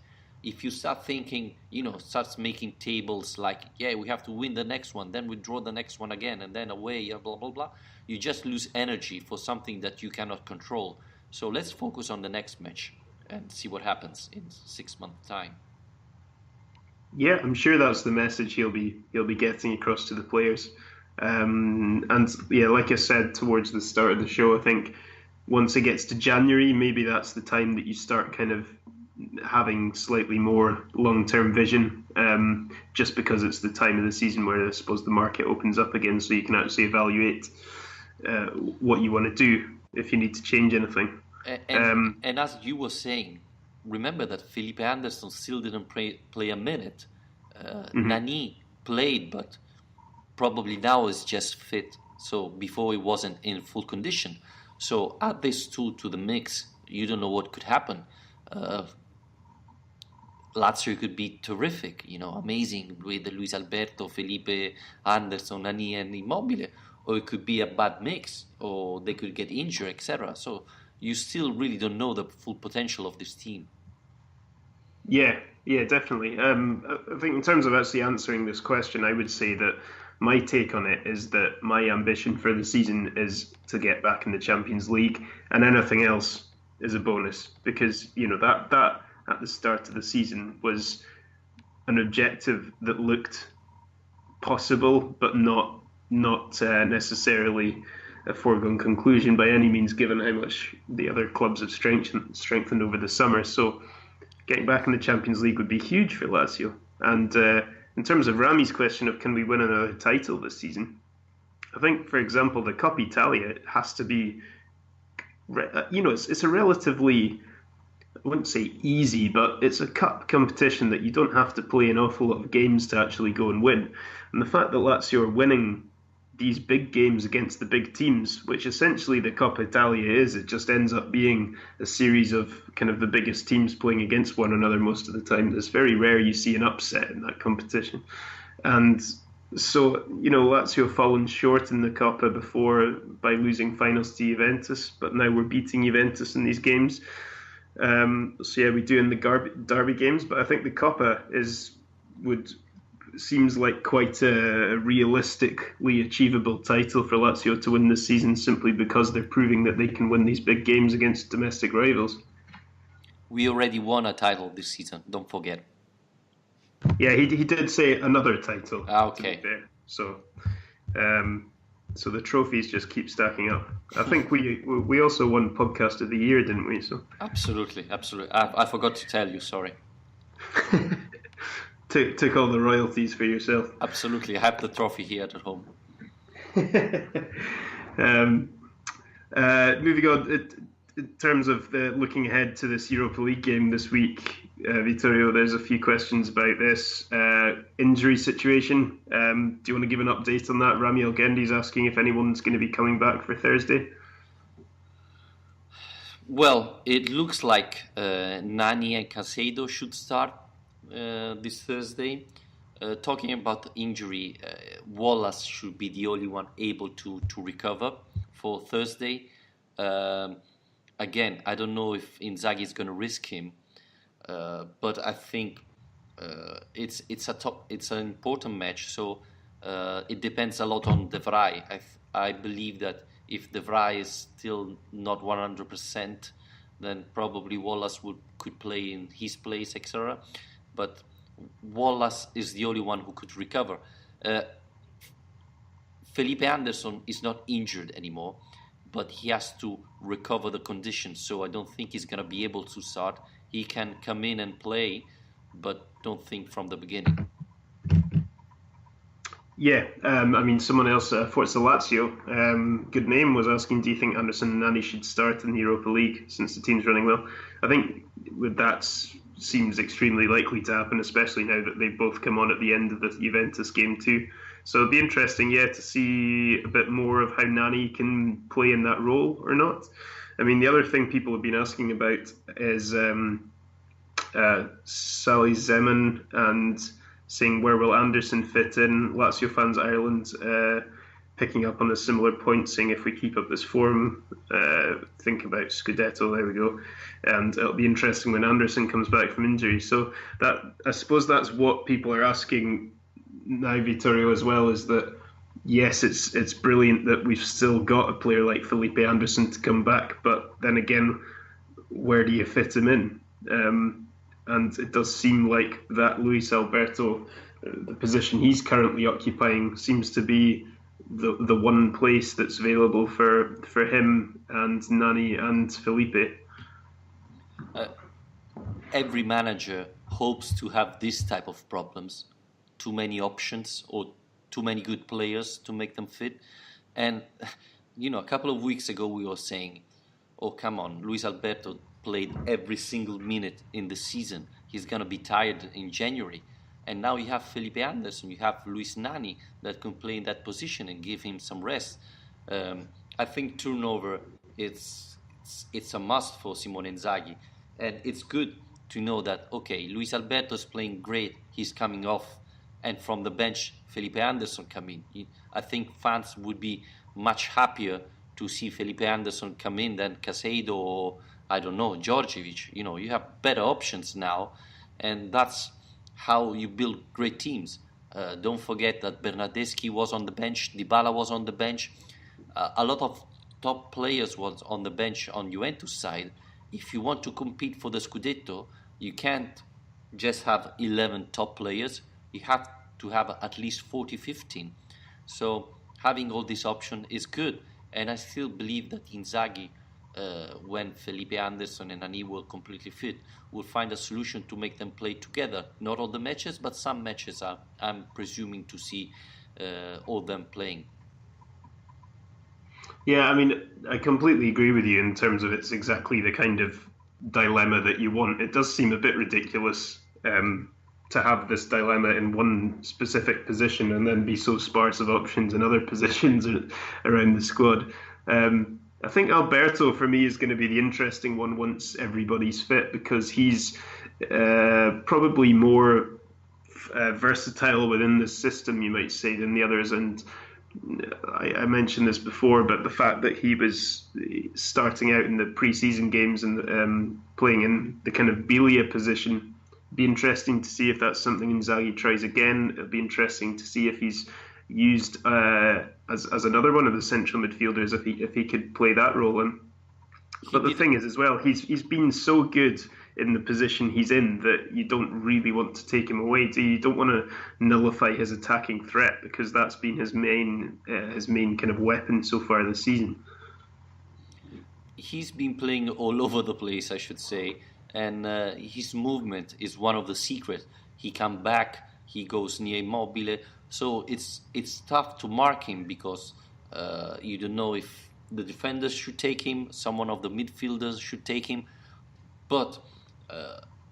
If you start thinking, starts making tables like, we have to win the next one, then we draw the next one again, and then away, blah, blah, blah, you just lose energy for something that you cannot control. So let's focus on the next match and see what happens in 6 months' time. Yeah, I'm sure that's the message he'll be getting across to the players. And yeah, like I said towards the start of the show, I think once it gets to January, maybe that's the time that you start kind of having slightly more long-term vision, just because it's the time of the season where I suppose the market opens up again, so you can actually evaluate what you want to do if you need to change anything. And as you were saying, remember that Felipe Anderson still didn't play a minute. Nani played, but probably now is just fit. So before he wasn't in full condition. So add these two to the mix. You don't know what could happen. Lazio could be terrific, amazing with Luis Alberto, Felipe Anderson, Nani, and Immobile. Or it could be a bad mix, or they could get injured, etc. So you still really don't know the full potential of this team. Yeah, definitely. I think in terms of actually answering this question, I would say that my take on it is that my ambition for the season is to get back in the Champions League, and anything else is a bonus, because that at the start of the season was an objective that looked possible, but not necessarily a foregone conclusion by any means, given how much the other clubs have strengthened over the summer. So getting back in the Champions League would be huge for Lazio, and in terms of Rami's question of can we win another title this season, I think, for example, the Coppa Italia has to be, it's a relatively, I wouldn't say easy, but it's a cup competition that you don't have to play an awful lot of games to actually go and win. And the fact that Lazio are winning these big games against the big teams, which essentially the Coppa Italia is, it just ends up being a series of kind of the biggest teams playing against one another most of the time. It's very rare you see an upset in that competition. And so, Lazio have fallen short in the Coppa before by losing finals to Juventus, but now we're beating Juventus in these games. We do in the derby games, but I think the Coppa seems like quite a realistically achievable title for Lazio to win this season, simply because they're proving that they can win these big games against domestic rivals. We already won a title this season, don't forget. Yeah, he did say another title. Okay. To be fair. So the trophies just keep stacking up. I think we also won Podcast of the Year, didn't we? So Absolutely. I forgot to tell you, sorry. Took all the royalties for yourself. Absolutely, I have the trophy here at home. Moving on, in terms of looking ahead to this Europa League game this week, Vittorio, there's a few questions about this injury situation. Do you want to give an update on that? Rami Elgendi's asking if anyone's going to be coming back for Thursday. Well, it looks like Nani and Caicedo should start this Thursday. Talking about injury, Wallace should be the only one able to recover for Thursday. Again, I don't know if Inzaghi is going to risk him, but I think it's an important match. So it depends a lot on De Vrij. I believe that if De Vrij is still not 100%, then probably Wallace could play in his place, etc. But Wallace is the only one who could recover. Felipe Anderson is not injured anymore, but he has to recover the conditions. So I don't think he's going to be able to start. He can come in and play, but don't think from the beginning. Yeah, someone else, Forza Lazio, good name, was asking, do you think Anderson and Nani should start in the Europa League since the team's running well? I think that seems extremely likely to happen, especially now that they've both come on at the end of the Juventus game too. So it'll be interesting, to see a bit more of how Nani can play in that role or not. I mean, the other thing people have been asking about is Sally Zeman and saying where will Anderson fit in. Lazio Fans Ireland picking up on a similar point, saying if we keep up this form, think about Scudetto, there we go. And it'll be interesting when Anderson comes back from injury. So that, I suppose that's what people are asking now, Vittorio, as well, is that yes, it's brilliant that we've still got a player like Felipe Anderson to come back, but then again, where do you fit him in? And it does seem like that Luis Alberto, the position he's currently occupying, seems to be the one place that's available for him and Nani and Felipe. Every manager hopes to have this type of problems, too many options or too many good players to make them fit. And, a couple of weeks ago we were saying, oh, come on, Luis Alberto played every single minute in the season. He's going to be tired in January. And now you have Felipe Anderson, you have Luis Nani that can play in that position and give him some rest. I think turnover, it's a must for Simone Inzaghi. And it's good to know that, okay, Luis Alberto is playing great, he's coming off, and from the bench, Felipe Anderson come in. I think fans would be much happier to see Felipe Anderson come in than Caicedo or, I don't know, Djordjevic. You have better options now, and that's how you build great teams. Don't forget that Bernardeschi was on the bench, Dybala was on the bench. A lot of top players was on the bench on Juventus side. If you want to compete for the Scudetto, you can't just have 11 top players. You have to have at least 40, 15. So having all this option is good. And I still believe that Inzaghi when Felipe Anderson and Nani were completely fit, will find a solution to make them play together. Not all the matches, but some matches I'm presuming to see all them playing. Yeah, I mean, I completely agree with you in terms of it's exactly the kind of dilemma that you want. It does seem a bit ridiculous to have this dilemma in one specific position and then be so sparse of options in other positions around the squad. I think Alberto, for me, is going to be the interesting one once everybody's fit, because he's probably more versatile within the system, you might say, than the others. And I mentioned this before, but the fact that he was starting out in the pre-season games and playing in the kind of Biglia position, be interesting to see if that's something Inzaghi tries again. It'd be interesting to see if he's used as another one of the central midfielders, if he could play that role. But the thing is, as well, he's been so good in the position he's in that you don't really want to take him away. You don't want to nullify his attacking threat, because that's been his main kind of weapon so far this season. He's been playing all over the place, I should say, and his movement is one of the secrets. He comes back, he goes near Immobile, so it's tough to mark him, because you don't know if the defenders should take him, someone of the midfielders should take him. But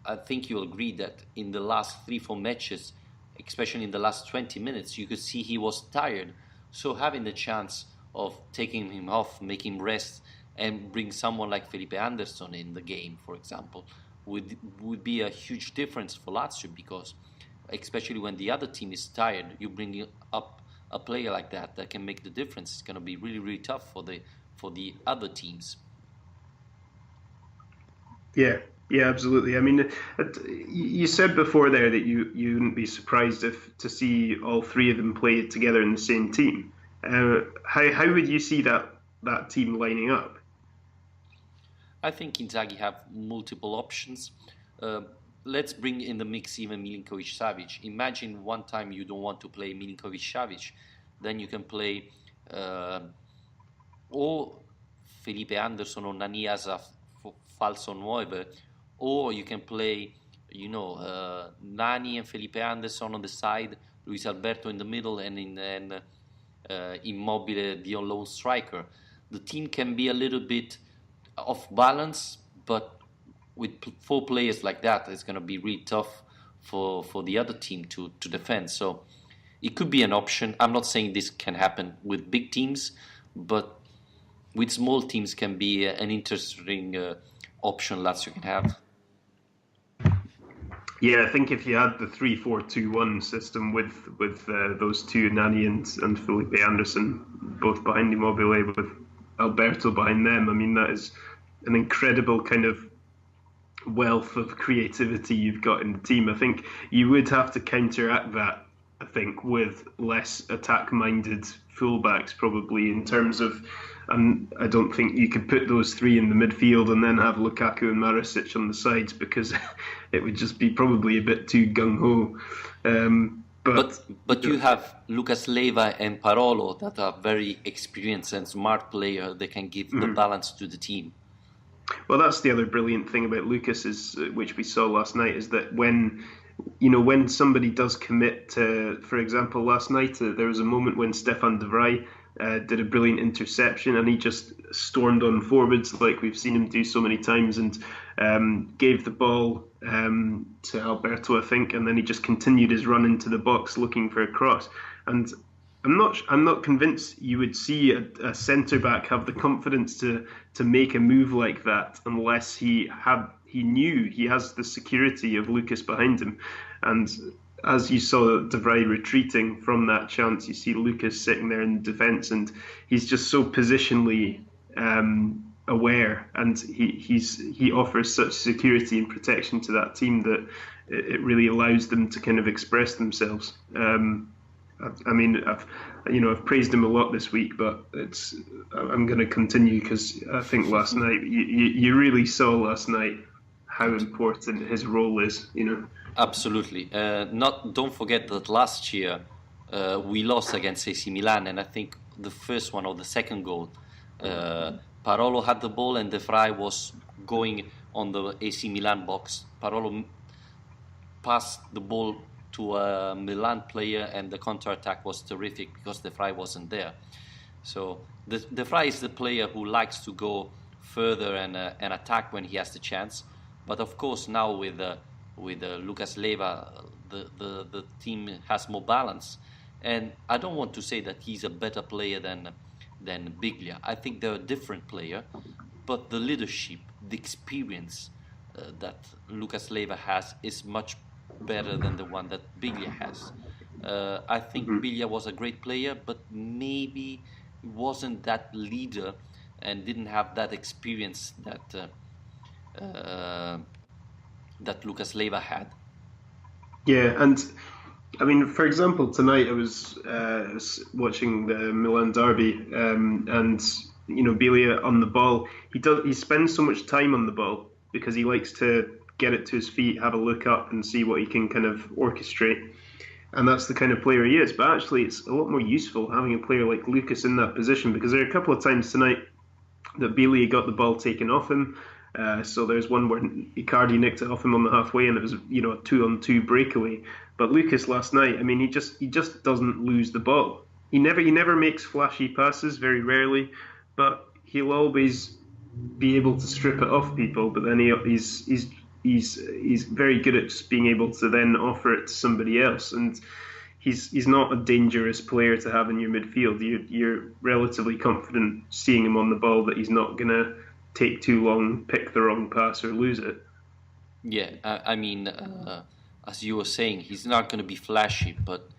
I think you'll agree that in the last 3-4 matches, especially in the last 20 minutes, you could see he was tired. So having the chance of taking him off, making him rest, and bring someone like Felipe Anderson in the game, for example, would be a huge difference for Lazio, because especially when the other team is tired, you bring up a player like that can make the difference. It's going to be really, really tough for the other teams. Yeah, absolutely. I mean, you said before there that you wouldn't be surprised to see all three of them play together in the same team. How would you see that team lining up? I think Inzaghi have multiple options. Let's bring in the mix even Milinkovic-Savic. Imagine one time you don't want to play Milinkovic-Savic, then you can play or Felipe Anderson or Nani as a falso 9, or you can play, Nani and Felipe Anderson on the side, Luis Alberto in the middle, and Immobile, the lone striker. The team can be a little bit off balance, but with 4 players like that, it's going to be really tough for the other team to defend. So it could be an option. I'm not saying this can happen with big teams, but with small teams can be an interesting option Lazio can have. Yeah, I think if you had the 3-4-2-1 system with those two, Nani and Felipe Anderson, both behind Immobile, with Alberto behind them, I mean, that is an incredible kind of wealth of creativity you've got in the team. I think you would have to counteract that, I think, with less attack-minded fullbacks, probably, in terms of, and I don't think you could put those three in the midfield and then have Lukaku and Marasic on the sides, because it would just be probably a bit too gung-ho. But you have Lucas Leiva and Parolo that are very experienced and smart players. They can give the balance to the team. Well, that's the other brilliant thing about Lucas, is which we saw last night, is that when somebody does commit to, for example, last night there was a moment when Stefan de Vrij did a brilliant interception, and he just stormed on forwards like we've seen him do so many times, and gave the ball to Alberto, I think, and then he just continued his run into the box looking for a cross. And I'm not convinced you would see a centre back have the confidence to make a move like that unless he knew he has the security of Lucas behind him. And as you saw De Vrij retreating from that chance, you see Lucas sitting there in defence, and he's just so positionally aware, and he offers such security and protection to that team that it really allows them to kind of express themselves. I mean, I've praised him a lot this week, but I'm going to continue, because I think last night you really saw last night how important his role is. Absolutely. Don't forget that last year we lost against AC Milan, and I think the first one or the second goal Parolo had the ball and De Vrij was going on the AC Milan box. Parolo passed the ball to a Milan player and the counter-attack was terrific because De Vrij wasn't there. So De Vrij is the player who likes to go further and attack when he has the chance. But of course now with Lucas Leiva, the team has more balance. And I don't want to say that he's a better player than Biglia. I think they're a different player, but the leadership, the experience that Lucas Leiva has is much better than the one that Biglia has. I think Biglia was a great player, but maybe wasn't that leader and didn't have that experience that Lucas Leiva had. Yeah, and I mean, for example, tonight I was watching the Milan derby, and Biglia on the ball. He spends so much time on the ball because he likes to get it to his feet, have a look up, and see what he can kind of orchestrate. And that's the kind of player he is. But actually, it's a lot more useful having a player like Lucas in that position, because there are a couple of times tonight that Biglia got the ball taken off him. So there's one where Icardi nicked it off him on the halfway, and it was a 2-on-2 breakaway. But Lucas last night, I mean, he just doesn't lose the ball. He never makes flashy passes, very rarely, but he'll always be able to strip it off people. But then he's very good at just being able to then offer it to somebody else, and he's not a dangerous player to have in your midfield. You're relatively confident seeing him on the ball that he's not gonna take too long, pick the wrong pass, or lose it. Yeah, I mean, as you were saying, he's not going to be flashy, but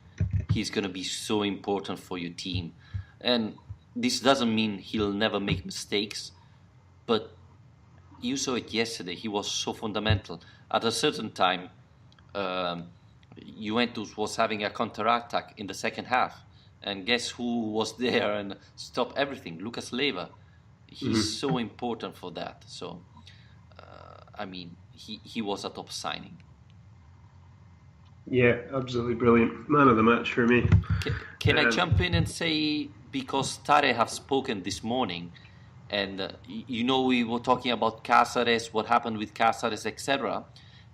he's going to be so important for your team. And this doesn't mean he'll never make mistakes, but you saw it yesterday. He was so fundamental. At a certain time, Juventus was having a counter-attack in the second half. And guess who was there and stopped everything? Lucas Leiva. He's so important for that. So, I mean, he was a top signing. Yeah, absolutely brilliant. Man of the match for me. Can I jump in and say, because Tare have spoken this morning, and we were talking about Cáceres, what happened with Cáceres, etc.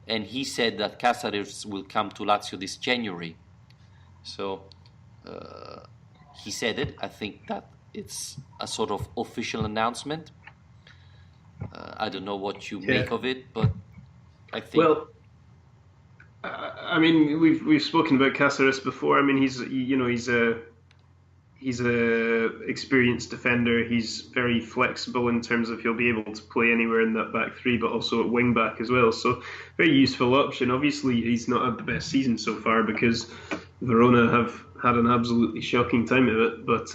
And he said that Cáceres will come to Lazio this January. So he said it. I think that it's a sort of official announcement. I don't know what you make of it, but I think. Well, I mean, we've spoken about Cáceres before. I mean, he's a experienced defender. He's very flexible in terms of he'll be able to play anywhere in that back three, but also at wing back as well. So very useful option. Obviously, he's not had the best season so far because Verona have had an absolutely shocking time of it. But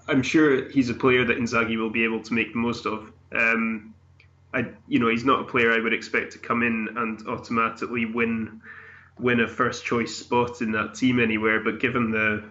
I'm sure he's a player that Inzaghi will be able to make the most of. He's not a player I would expect to come in and automatically win a first choice spot in that team anywhere. But given the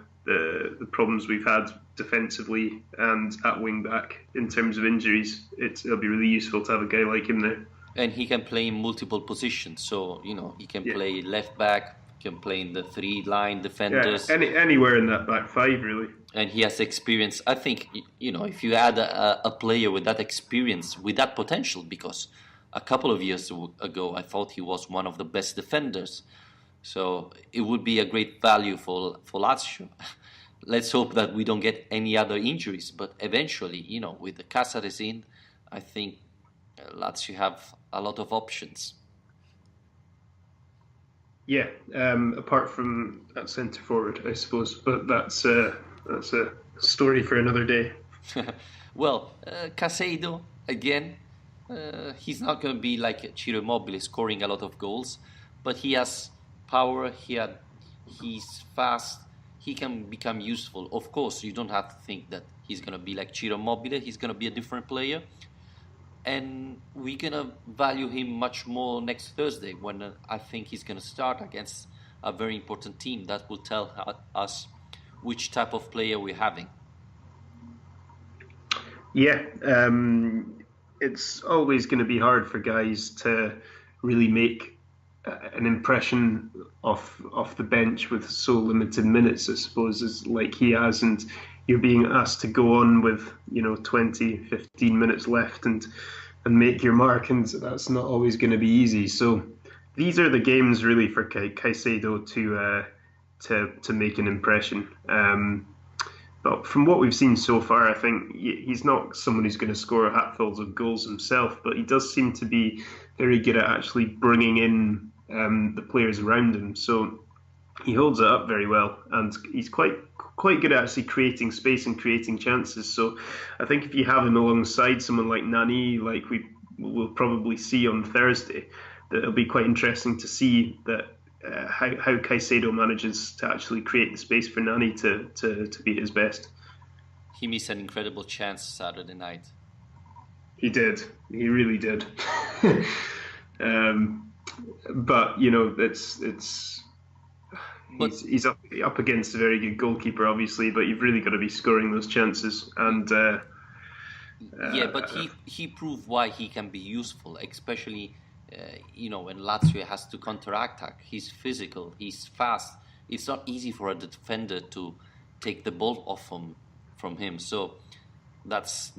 problems we've had defensively and at wing back in terms of injuries, it'll be really useful to have a guy like him there. And he can play in multiple positions. So he can play left back, can play in the three line defenders. Yeah, anywhere in that back five, really. And he has experience. I think, if you add a player with that experience, with that potential, because a couple of years ago, I thought he was one of the best defenders. So it would be a great value for Lazio. Let's hope that we don't get any other injuries. But eventually, with the Cáceres in, I think Lazio have a lot of options. Yeah, apart from that centre forward, I suppose. But that's a story for another day. Well, Casado, again, he's not going to be like Ciro Immobile scoring a lot of goals, but he has power, he's fast, he can become useful. Of course, you don't have to think that he's going to be like Ciro Immobile, he's going to be a different player. And we're going to value him much more next Thursday when I think he's going to start against a very important team. That will tell us which type of player we're having. Yeah, it's always going to be hard for guys to really make an impression off the bench with so limited minutes, I suppose, as like he has, and you're being asked to go on with 20, 15 minutes left and make your mark, and that's not always going to be easy. So these are the games really for Caicedo to make an impression. But from what we've seen so far, I think he's not someone who's going to score hatfuls of goals himself, but he does seem to be very good at actually bringing in the players around him. So he holds it up very well, and he's quite good at actually creating space and creating chances. So I think if you have him alongside someone like Nani, like we will probably see on Thursday, that it'll be quite interesting to see that how Caicedo manages to actually create the space for Nani to be at his best. He missed an incredible chance Saturday night. He did. He really did. But he's up against a very good goalkeeper, obviously. But you've really got to be scoring those chances. And but he proved why he can be useful, especially. When Lazio has to counterattack. He's physical, he's fast. It's not easy for a defender to take the ball off from him. So that's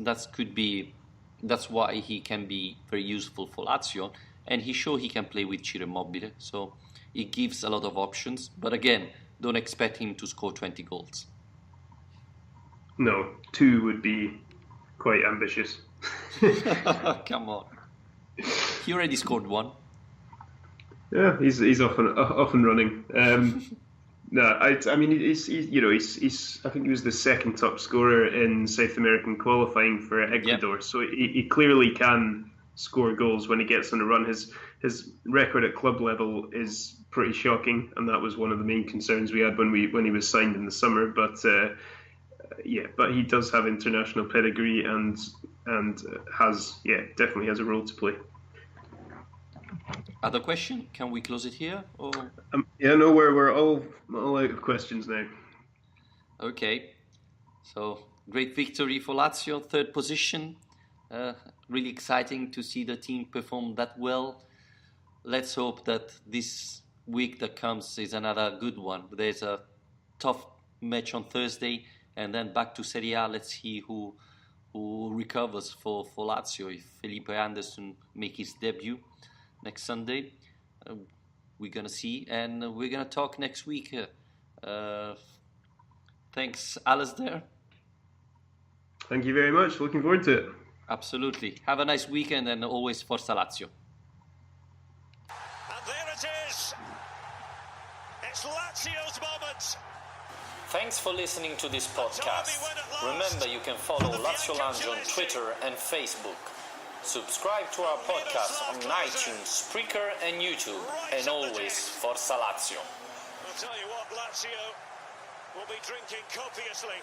why he can be very useful for Lazio. And he showed he can play with Ciro Immobile. So it gives a lot of options. But again, don't expect him to score 20 goals. No, 2 would be quite ambitious. Come on. He already scored 1. Yeah, he's off and running. No, I mean he's I think he was the second top scorer in South American qualifying for Ecuador. Yep. So he clearly can score goals when he gets on a run. His record at club level is pretty shocking, and that was one of the main concerns we had when he was signed in the summer. But but he does have international pedigree and definitely has a role to play. Other question? Can we close it here? Or? No, we're all out of questions now. Okay, so great victory for Lazio, 3rd position. Really exciting to see the team perform that well. Let's hope that this week that comes is another good one. There's a tough match on Thursday, and then back to Serie A. Let's see who recovers for Lazio. If Felipe Anderson make his debut next Sunday, we're gonna see, and we're gonna talk next week. Thanks, Alasdair. Thank you very much. Looking forward to it. Absolutely. Have a nice weekend, and always Forza Lazio. And there it is. It's Lazio's moment. Thanks for listening to this podcast. Remember, you can follow Lazio Lounge on Twitter and Facebook. Subscribe to our podcast on iTunes, Spreaker and YouTube. And always Forza Lazio. I'll tell you what, Lazio will be drinking copiously.